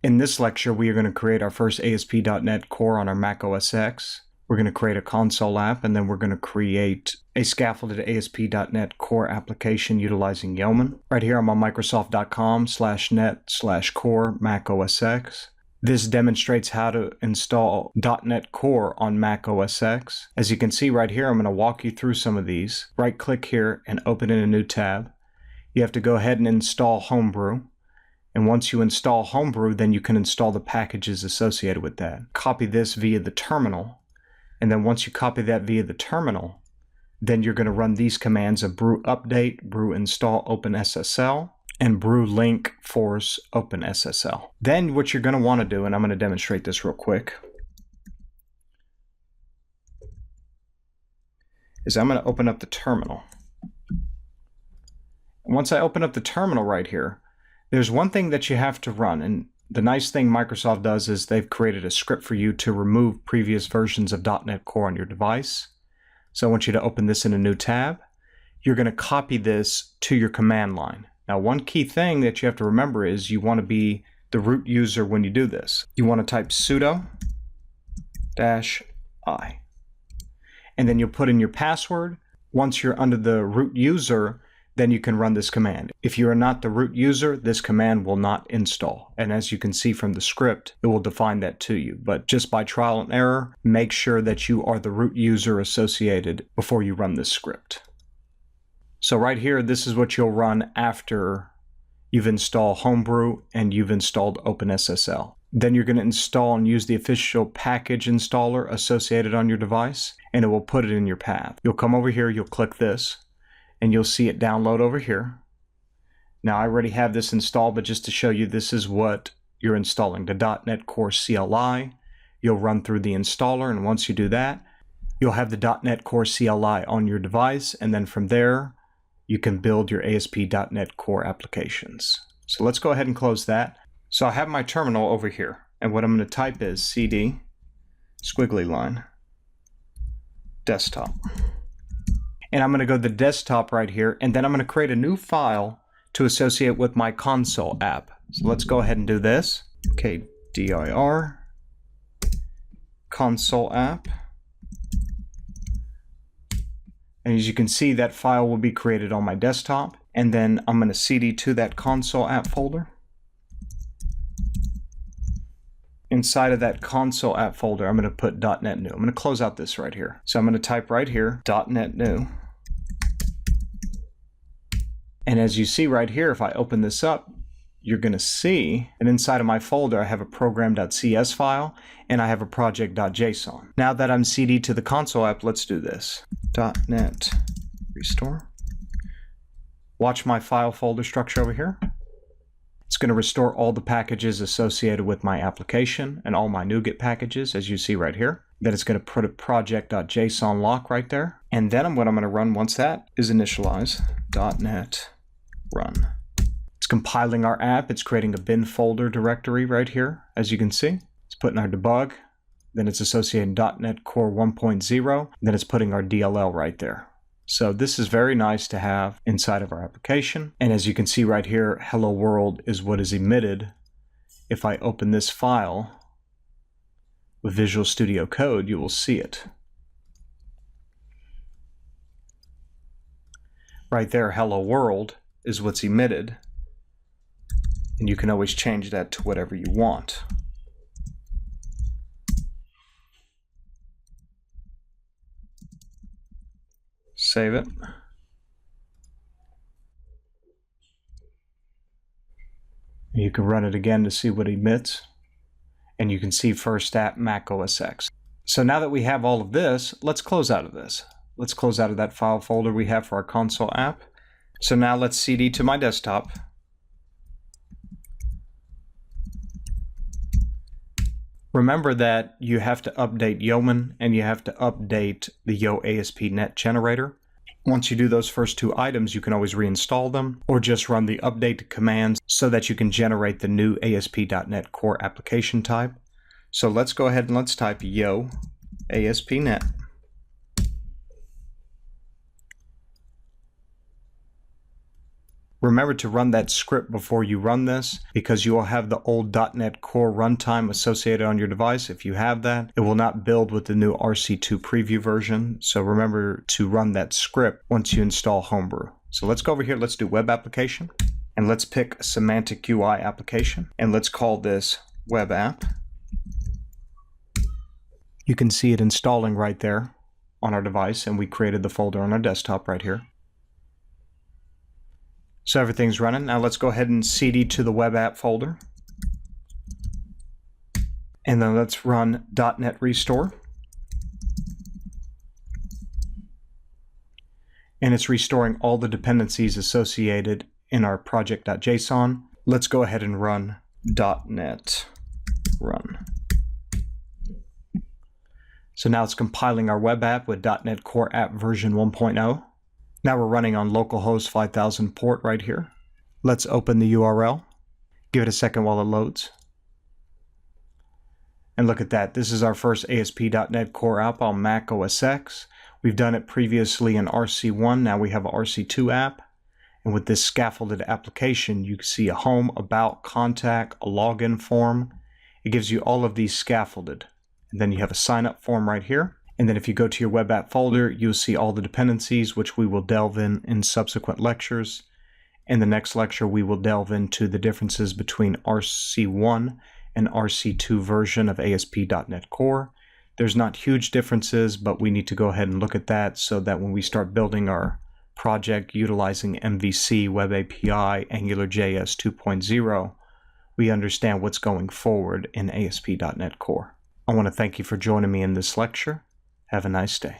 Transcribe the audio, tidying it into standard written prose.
In this lecture, we are going to create our first ASP.NET Core on our Mac OS X. We're going to create a console app, and then we're going to create a scaffolded ASP.NET Core application utilizing Yeoman. Right here, I'm on Microsoft.com/net/core Mac OS X. This demonstrates how to install .NET Core on Mac OS X. As you can see right here, I'm going to walk you through some of these. Right-click here and open in a new tab. You have to go ahead and install Homebrew. And once you install Homebrew, then you can install the packages associated with that. Copy this via the terminal. And then once you copy that via the terminal, then you're going to run these commands of brew update, brew install OpenSSL, and brew link force OpenSSL. Then what you're going to want to do, and I'm going to demonstrate this real quick, is I'm going to open up the terminal. And once I open up the terminal right here, there's one thing that you have to run, and the nice thing Microsoft does is they've created a script for you to remove previous versions of .NET Core on your device. So I want you to open this in a new tab. You're going to copy this to your command line. Now, one key thing that you have to remember is you want to be the root user when you do this. You want to type sudo -i, and then you'll put in your password. Once you're under the root user, then you can run this command. If you are not the root user, this command will not install. And as you can see from the script, it will define that to you. But just by trial and error, make sure that you are the root user associated before you run this script. So right here, this is what you'll run after you've installed Homebrew and you've installed OpenSSL. Then you're going to install and use the official package installer associated on your device, and it will put it in your path. You'll come over here, you'll click this, and you'll see it download over here. Now I already have this installed, but just to show you, this is what you're installing, the .NET Core CLI. You'll run through the installer, and once you do that, you'll have the .NET Core CLI on your device, and then from there, you can build your ASP.NET Core applications. So let's go ahead and close that. So I have my terminal over here, and what I'm going to type is cd squiggly line desktop. And I'm going to go to the desktop right here, and then I'm going to create a new file to associate with my console app. So let's go ahead and do this. Okay, dir console app. And as you can see, that file will be created on my desktop. And then I'm going to cd to that console app folder. Inside of that console app folder, I'm going to put .NET New. I'm going to close out this right here. So I'm going to type right here, .NET New. And as you see right here, if I open this up, you're going to see, and inside of my folder, I have a program.cs file, and I have a project.json. Now that I'm cd to the console app, let's do this. .NET restore. Watch my file folder structure over here. It's going to restore all the packages associated with my application and all my NuGet packages, as you see right here. Then it's going to put a project.json lock right there. And then what I'm going to run once that is initialized, .NET run. It's compiling our app. It's creating a bin folder directory right here, as you can see. It's putting our debug. Then it's associating .NET Core 1.0. Then it's putting our DLL right there. So this is very nice to have inside of our application. And as you can see right here, hello world is what is emitted. If I open this file with Visual Studio Code, you will see it. Right there, hello world is what's emitted. And you can always change that to whatever you want. Save it. You can run it again to see what it emits. And you can see first app Mac OS X. So now that we have all of this, let's close out of this. Let's close out of that file folder we have for our console app. So now let's cd to my desktop. Remember that you have to update Yeoman and you have to update the Yo ASP.NET generator. Once you do those first two items, you can always reinstall them or just run the update commands so that you can generate the new ASP.NET Core application type. So let's go ahead and let's type Yo ASP.NET. Remember to run that script before you run this, because you will have the old .NET Core runtime associated on your device. If you have that, it will not build with the new RC2 preview version. So remember to run that script once you install Homebrew. So let's go over here, let's do web application, and let's pick a semantic UI application, and let's call this web app. You can see it installing right there on our device, and we created the folder on our desktop right here. So everything's running. Now let's go ahead and cd to the web app folder. And then let's run .NET Restore. And it's restoring all the dependencies associated in our project.json. Let's go ahead and run .NET run. So now it's compiling our web app with .NET Core App version 1.0. Now we're running on localhost 5000 port right here. Let's open the URL. Give it a second while it loads. And look at that. This is our first ASP.NET Core app on Mac OS X. We've done it previously in RC1. Now we have an RC2 app. And with this scaffolded application, you can see a home, about, contact, a login form. It gives you all of these scaffolded. And then you have a sign up form right here. And then if you go to your web app folder, you'll see all the dependencies, which we will delve in subsequent lectures. In the next lecture, we will delve into the differences between RC1 and RC2 version of ASP.NET Core. There's not huge differences, but we need to go ahead and look at that so that when we start building our project utilizing MVC, Web API, AngularJS 2.0, we understand what's going forward in ASP.NET Core. I want to thank you for joining me in this lecture. Have a nice day.